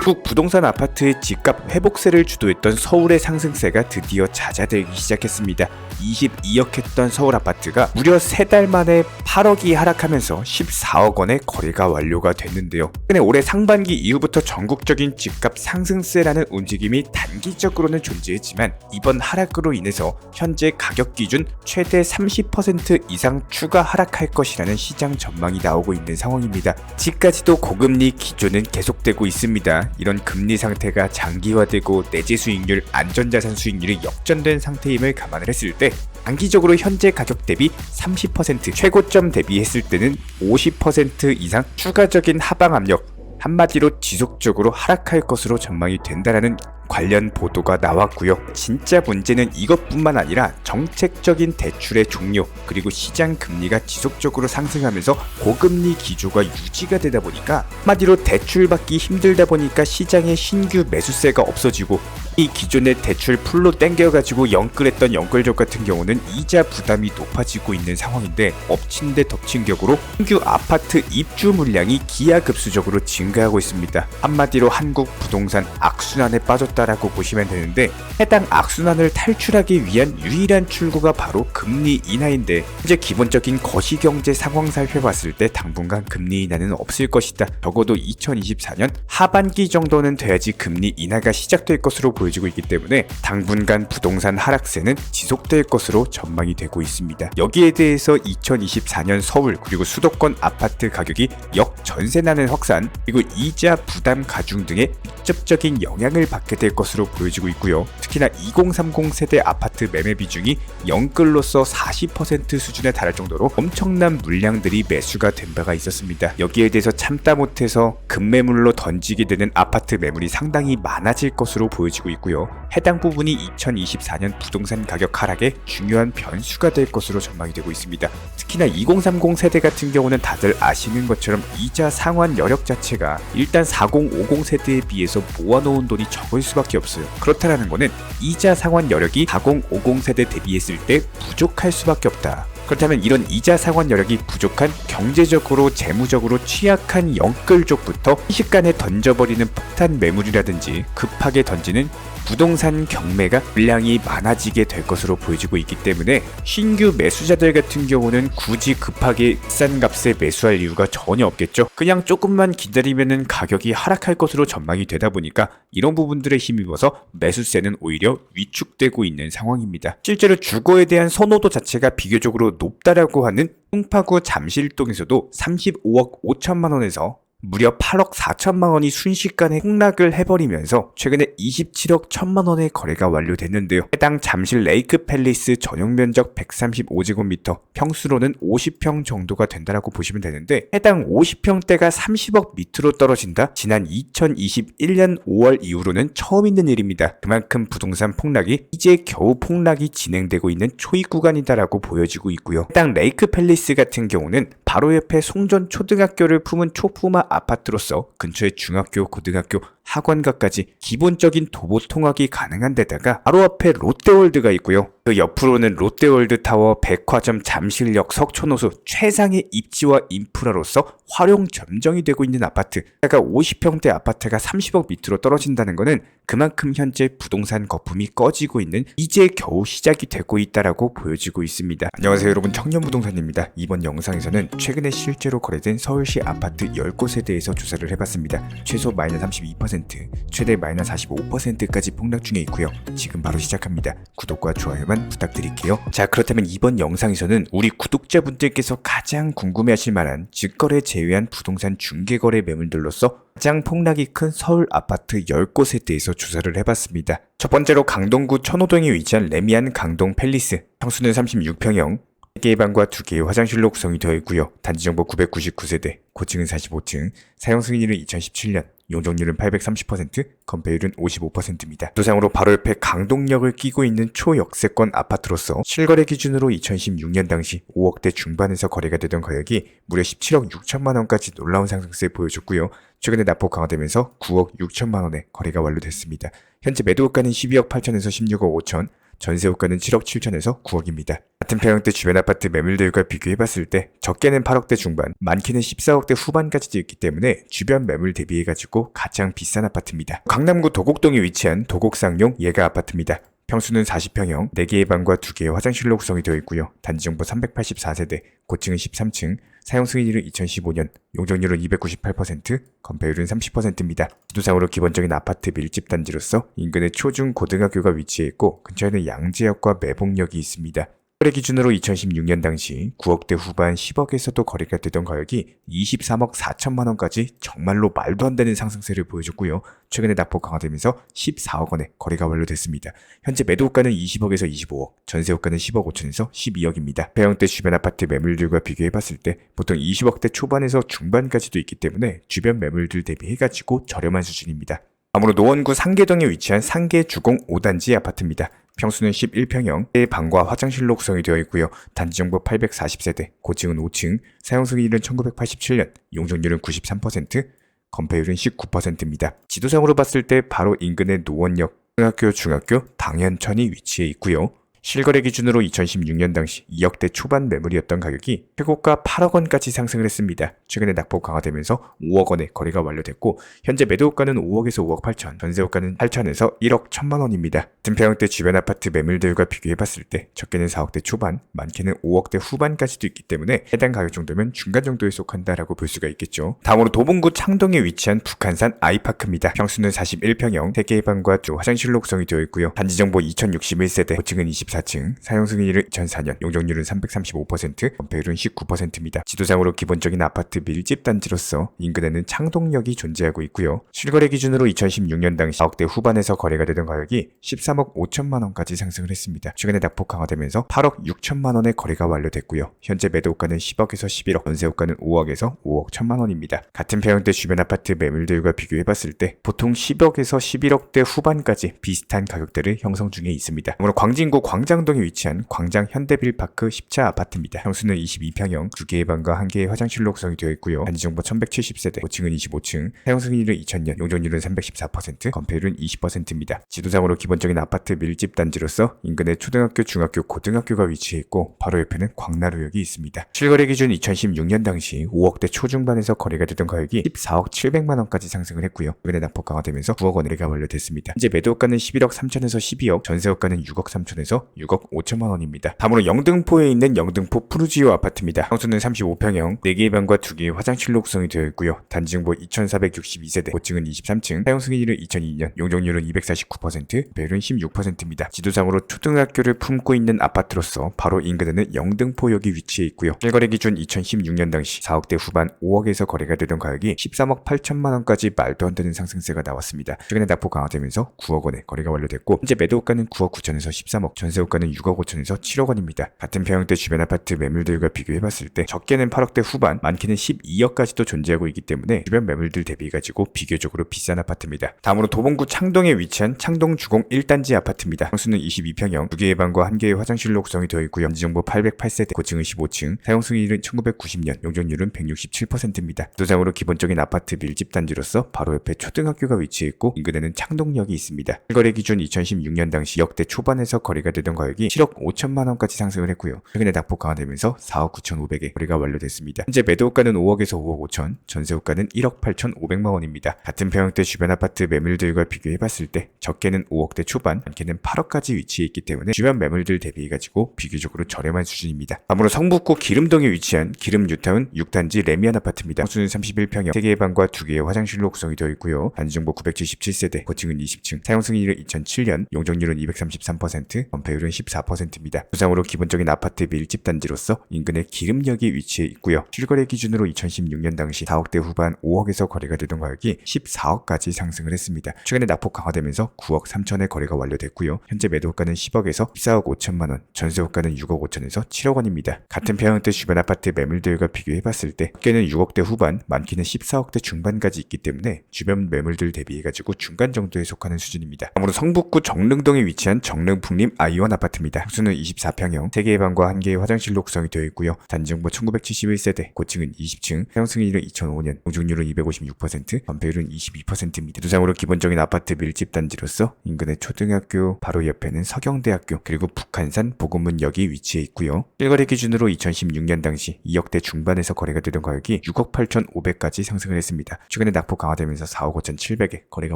미국 부동산 아파트의 집값 회복세를 주도했던 서울의 상승세가 드디어 잦아들기 시작했습니다. 22억 했던 서울 아파트가 무려 3달 만에 8억이 하락하면서 14억 원의 거래가 완료가 됐는데요. 근데 올해 상반기 이후부터 전국적인 집값 상승세라는 움직임이 단기적으로는 존재했지만 이번 하락으로 인해서 현재 가격 기준 최대 30% 이상 추가 하락할 것이라는 시장 전망이 나오고 있는 상황입니다. 지금까지도 고금리 기조는 계속되고 있습니다. 이런 금리 상태가 장기화되고 내재 수익률, 안전자산 수익률이 역전된 상태임을 감안을 했을 때 단기적으로 현재 가격 대비 30%, 최고점 대비했을 때는 50% 이상 추가적인 하방 압력, 한마디로 지속적으로 하락할 것으로 전망이 된다라는 관련 보도가 나왔고요. 진짜 문제는 이것뿐만 아니라 정책적인 대출의 종료, 그리고 시장 금리가 지속적으로 상승하면서 고금리 기조가 유지가 되다 보니까 한마디로 대출 받기 힘들다 보니까 시장에 신규 매수세가 없어지고 이 기존의 대출 풀로 땡겨가지고 영끌했던 영끌족 같은 경우는 이자 부담이 높아지고 있는 상황인데 엎친 데 덮친 격으로 신규 아파트 입주 물량이 기하급수적으로 증가하고 있습니다. 한마디로 한국 부동산 악순환에 빠졌다라고 보시면 되는데 해당 악순환을 탈출하기 위한 유일한 출구가 바로 금리 인하인데 현재 기본적인 거시경제 상황 살펴봤을 때 당분간 금리 인하는 없을 것이다. 적어도 2024년 하반기 정도는 돼야지 금리 인하가 시작될 것으로 보여지고 있기 때문에 당분간 부동산 하락세는 지속될 것으로 전망이 되고 있습니다. 여기에 대해서 2024년 서울 그리고 수도권 아파트 가격이 역전세난을 확산 그리고 이자 부담 가중 등의 직접적인 영향을 받게 될 것으로 보여지고 있고요. 특히나 2030 세대 아파트 매매 비중이 영끌로서 40% 수준에 달할 정도로 엄청난 물량들이 매수가 된 바가 있었습니다. 여기에 대해서 참다 못해서 급매물로 던지게 되는 아파트 매물이 상당히 많아질 것으로 보여지고 있고요. 해당 부분이 2024년 부동산 가격 하락에 중요한 변수가 될 것으로 전망이 되고 있습니다. 특히나 2030 세대 같은 경우는 다들 아시는 것처럼 이자 상환 여력 자체가 일단 4050 세대에 비해서 모아놓은 돈이 적을 수밖에 없어요. 그렇다라는 거는 이자 상환 여력이 4050 세대 대비했을 때 부족할 수밖에 없다. 그렇다면 이런 이자 상환 여력이 부족한 경제적으로 재무적으로 취약한 영끌족부터 순식간에 던져버리는 폭탄 매물이라든지 급하게 던지는 부동산 경매가 물량이 많아지게 될 것으로 보여지고 있기 때문에 신규 매수자들 같은 경우는 굳이 급하게 비싼 값에 매수할 이유가 전혀 없겠죠. 그냥 조금만 기다리면은 가격이 하락할 것으로 전망이 되다 보니까 이런 부분들에 힘입어서 매수세는 오히려 위축되고 있는 상황입니다. 실제로 주거에 대한 선호도 자체가 비교적으로 높다라고 하는 송파구 잠실동에서도 35억 5천만 원에서 무려 8억 4천만 원이 순식간에 폭락을 해버리면서 최근에 27억 1천만 원의 거래가 완료됐는데요. 해당 잠실 레이크 팰리스 전용 면적 135제곱미터, 평수로는 50평 정도가 된다라고 보시면 되는데 해당 50평대가 30억 밑으로 떨어진다? 지난 2021년 5월 이후로는 처음 있는 일입니다. 그만큼 부동산 폭락이 이제 겨우 폭락이 진행되고 있는 초입 구간이다라고 보여지고 있고요. 해당 레이크 팰리스 같은 경우는 바로 옆에 송전 초등학교를 품은 초품화 아파트로서 근처에 중학교, 고등학교, 학원가까지 기본적인 도보 통학이 가능한 데다가 바로 앞에 롯데월드가 있고요. 그 옆으로는 롯데월드 타워, 백화점, 잠실역, 석촌호수 최상의 입지와 인프라로서 활용 점정이 되고 있는 아파트. 그러니까 50평대 아파트가 30억 밑으로 떨어진다는 것은 그만큼 현재 부동산 거품이 꺼지고 있는 이제 겨우 시작이 되고 있다라고 보여지고 있습니다. 안녕하세요 여러분, 청년부동산입니다. 이번 영상에서는 최근에 실제로 거래된 서울시 아파트 10곳에 대해서 조사를 해봤습니다. 최소 마이너스 32%, 최대 마이너스 45%까지 폭락 중에 있고요. 지금 바로 시작합니다. 구독과 좋아요만 부탁드릴게요. 자, 그렇다면 이번 영상에서는 우리 구독자분들께서 가장 궁금해하실 만한 직거래 제외한 부동산 중개거래 매물들로서 가장 폭락이 큰 서울 아파트 10곳에 대해서 조사를 해봤습니다. 첫 번째로 강동구 천호동에 위치한 레미안 강동 팰리스, 평수는 36평형, 3개의 방과 2개의 화장실로 구성이 되어 있고요. 단지정보 999세대, 고층은 45층, 사용 승인일은 2017년, 용적률은 830%, 건폐율은 55%입니다. 도상으로 바로 옆에 강동역을 끼고 있는 초역세권 아파트로서 실거래 기준으로 2016년 당시 5억대 중반에서 거래가 되던 가격이 무려 17억 6천만 원까지 놀라운 상승세 보여줬고요. 최근에 낙폭 강화되면서 9억 6천만 원에 거래가 완료됐습니다. 현재 매도가는 12억 8천에서 16억 5천, 전세호가는 7억 7천에서 9억입니다. 같은 평형대 주변 아파트 매물들과 비교해봤을 때 적게는 8억대 중반, 많게는 14억대 후반까지도 있기 때문에 주변 매물 대비해가지고 가장 비싼 아파트입니다. 강남구 도곡동에 위치한 도곡상용 예가 아파트입니다. 평수는 40평형, 4개의 방과 2개의 화장실로 구성이 되어 있고요. 단지정보 384세대, 고층은 13층, 사용 승인일은 2015년, 용적률은 298%, 건폐율은 30%입니다. 지도상으로 기본적인 아파트 밀집 단지로서 인근에 초중 고등학교가 위치해 있고 근처에는 양재역과 매봉역이 있습니다. 거래 기준으로 2016년 당시 9억대 후반 10억에서도 거래가 되던 가격이 23억 4천만 원까지 정말로 말도 안 되는 상승세를 보여줬고요. 최근에 낙폭 강화되면서 14억 원에 거래가 완료됐습니다. 현재 매도가는 20억에서 25억, 전세호가는 10억 5천에서 12억입니다. 평형대 주변 아파트 매물들과 비교해봤을 때 보통 20억대 초반에서 중반까지도 있기 때문에 주변 매물들 대비해가지고 저렴한 수준입니다. 다음으로 노원구 상계동에 위치한 상계 주공 5단지 아파트입니다. 평수는 11평형, 1방과 화장실로 구성이 되어 있고요. 단지정보 840세대, 고층은 5층, 사용 승인일은 1987년, 용적률은 93%, 건폐율은 19%입니다. 지도상으로 봤을 때 바로 인근의 노원역, 고등학교, 중학교, 당연천이 위치해 있고요. 실거래 기준으로 2016년 당시 2억대 초반 매물이었던 가격이 최고가 8억 원까지 상승을 했습니다. 최근에 낙폭 강화되면서 5억 원에 거래가 완료됐고 현재 매도가는 5억에서 5억 8천, 전세호가는 8천에서 1억 1천만 원입니다. 같은 평형대 주변 아파트 매물들과 비교해봤을 때 적게는 4억대 초반, 많게는 5억대 후반까지도 있기 때문에 해당 가격 정도면 중간 정도에 속한다라고 볼 수가 있겠죠. 다음으로 도봉구 창동에 위치한 북한산 아이파크입니다. 평수는 41평형, 3개의 방과 2 화장실로 구성이 되어 있고요. 단지정보 2061세대, 고층은 24층, 사용 승인일은 2004년, 용적률은 335%, 건폐율은 19%입니다. 지도상으로 기본적인 아파트 밀집 단지로서 인근에는 창동역이 존재하고 있고요. 실거래 기준으로 2016년 당시 4억대 후반에서 거래가 되던 가격이 13억 5천만 원까지 상승을 했습니다. 최근에 낙폭 강화되면서 8억 6천만 원의 거래가 완료됐고요. 현재 매도가는 10억에서 11억, 전세호가는 5억에서 5억 1천만 원입니다. 같은 평형대 주변 아파트 매물들과 비교해봤을 때 보통 10억에서 11억대 후반까지 비슷한 가격대를 형성 중에 있습니다. 오늘 광진구 광장동에 위치한 광장 현대빌파크 10차 아파트입니다. 평수는 22평형, 2개의 방과 1개의 화장실로 구성이 되어 있고요. 단지정보 1170세대, 고층은 25층, 사용 승인일은 2000년, 용적률은 314%, 건폐율은 20%입니다. 지도상으로 기본적인 아파트 밀집 단지로서 인근에 초등학교, 중학교, 고등학교가 위치해 있고 바로 옆에는 광나루역이 있습니다. 실거래 기준 2016년 당시 5억대 초중반에서 거래가 되던 가격이 14억 7백만 원까지 상승을 했고요. 최근에 낙폭 강화되면서 9억 원에 거래가 완료됐습니다. 현재 매도가는 11억 3천에서 12억, 전세호가는 6억 3천에서 6억 5천만 원입니다. 다음으로 영등포에 있는 영등포 푸르지오 아파트입니다. 평수는 35평형, 4개의 방과 2개의 화장실로 구성이 되어 있고요. 단지정보 2462세대, 고층은 23층, 사용 승인일은 2002년, 용적률은 249%, 배율은 16%입니다. 지도상으로 초등학교를 품고 있는 아파트로서 바로 인근에는 영등포역이 위치해 있고요. 실거래 기준 2016년 당시 4억대 후반 5억에서 거래가 되던 가격이 13억 8천만 원까지 말도 안 되는 상승세가 나왔습니다. 최근에 낙폭 강화되면서 9억 원에 거래가 완료됐고 현재 매도가는 9억 9천에서 13억, 전세호가는 6억 5천에서 7억 원입니다. 같은 평형대 주변 아파트 매물들과 비교해봤을 때 적게는 8억대 후반, 많게는 12억까지도 존재하고 있기 때문에 주변 매물들 대비해가지고 비교적으로 비싼 아파트입니다. 다음으로 도봉구 창동에 위치한 창동 주공 1단지 아파트입니다. 평수는 22평형, 2개의 방과 1개의 화장실로 구성이 되어 있고요. 단지정보 808세대, 고층은 15층, 사용 승인일은 1990년, 용적률은 167%입니다. 도상으로 기본적인 아파트 밀집 단지로서 바로 옆에 초등학교가 위치해 있고 인근에는 창동역이 있습니다. 실거래 기준 2016년 당시 역대 초반에서 거래가 되던 가격이 7억 5천만 원까지 상승을 했고요. 최근에 낙폭 강화되면서 4억 9,500에 거래가 완료됐습니다. 현재 매도가는 5억에서 5억 5천, 전세호가는 1억 8,500만 원입니다. 같은 평형대 주변 아파트 매물들과 비교해봤을 때 적게는 5억대 초반, 많게는 8억까지 위치해 있기 때문에 주변 매물들 대비해가지고 비교적으로 저렴한 수준입니다. 다음으로 성북구 기름동에 위치한 기름 뉴타운 6단지 레미안 아파트입니다. 평수는 31평형, 3개의 방과 2개의 화장실로 구성이 되어 있고요. 단지정보 977세대, 고층은 20층, 사용 승인일은 2007년, 용적률은 233%, 건폐율은 14%입니다. 부상으로 기본적인 아파트 밀집 단지로서 인근에 기름역이 위치해 있고요. 실거래 기준으로 2016년 당시 4억대 후반 5억에서 거래가 되던 가격이 14억까지 상승을 했습니다. 최근에 낙폭 강화되면서 9억 3천에 거래가 완료됐고요. 현재 매도가는 10억에서 14억 5천만 원, 전세호가는 6억 5천에서 7억 원입니다. 같은 평형대 주변 아파트 매물들과 비교해봤을 때 적게는 6억대 후반, 많게는 14억대 중반까지 있기 때문에 주변 매물들 대비해가지고 중간 정도에 속하는 수준입니다. 다음으로 성북구 정릉동에 위치한 정릉풍림 아이원 1번 아파트입니다. 호수는 24평형, 3개의 방과 1개의 화장실로 구성이 되어 있고요. 단지정보 1971세대, 고층은 20층, 사용 승인일은 2005년, 공중률은 256%, 건폐율은 22%입니다. 지도상으로 기본적인 아파트 밀집 단지로서 인근에 초등학교, 바로 옆에는 서경대학교, 그리고 북한산 보건문역이 위치해 있고요. 실거래 기준으로 2016년 당시 2억대 중반에서 거래가 되던 가격이 6억 8,500까지 상승을 했습니다. 최근에 낙폭 강화되면서 4억 5,700에 거래가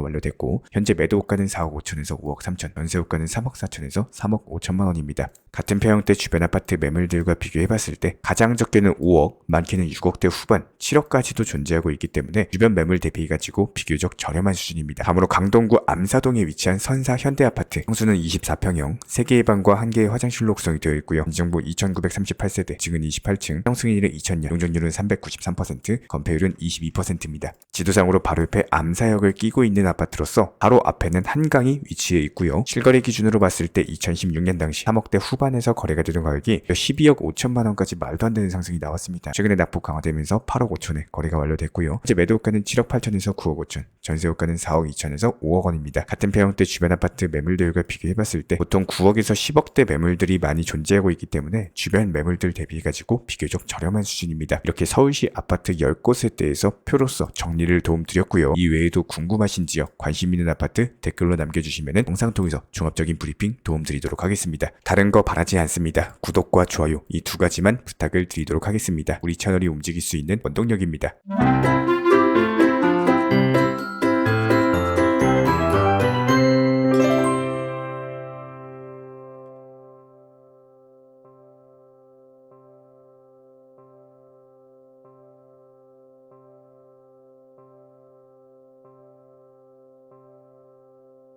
완료됐고, 현재 매도 호가는 4억 5천에서 5억 3천, 연세 호가는 3억 4천에서 3억 5천만 원입니다. 같은 평형대 주변 아파트 매물들과 비교해봤을 때 가장 적게는 5억, 많게는 6억대 후반, 7억까지도 존재하고 있기 때문에 주변 매물 대비해가지고 비교적 저렴한 수준입니다. 다음으로 강동구 암사동에 위치한 선사 현대아파트, 평수는 24평형, 3개의 방과 1개의 화장실로 구성이 되어 있고요. 지정부 2938세대, 지금 28층, 사용 승인일은 2000년, 용적률은 393%, 건폐율은 22%입니다. 지도상으로 바로 옆에 암사역을 끼고 있는 아파트로서 바로 앞에는 한강이 위치해 있고요. 실거래 기준으로 봤을 때 2016년 당시 3억대 후반에서 거래가 되던 가격이 12억 5천만 원까지 말도 안 되는 상승이 나왔습니다. 최근에 낙폭 강화되면서 8억 5천에 거래가 완료됐고요. 현재 매도 호가는 7억 8천에서 9억 5천, 전세 호가는 4억 2천에서 5억 원입니다. 같은 평형대 주변 아파트 매물들과 비교해봤을 때 보통 9억에서 10억대 매물들이 많이 존재하고 있기 때문에 주변 매물들 대비해가지고 비교적 저렴한 수준입니다. 이렇게 서울시 아파트 10곳에 대해서 표로서 정리를 도움드렸고요. 이 외에도 궁금하신 지역, 관심 있는 아파트 댓글로 남겨주시면 영상 통해서 종합적인 브리핑 도움드리도록 하겠습니다. 다른 거 바라지 않습니다. 구독과 좋아요 이 두 가지만 부탁을 드리도록 하겠습니다. 우리 채널이 움직일 수 있는 원동력입니다.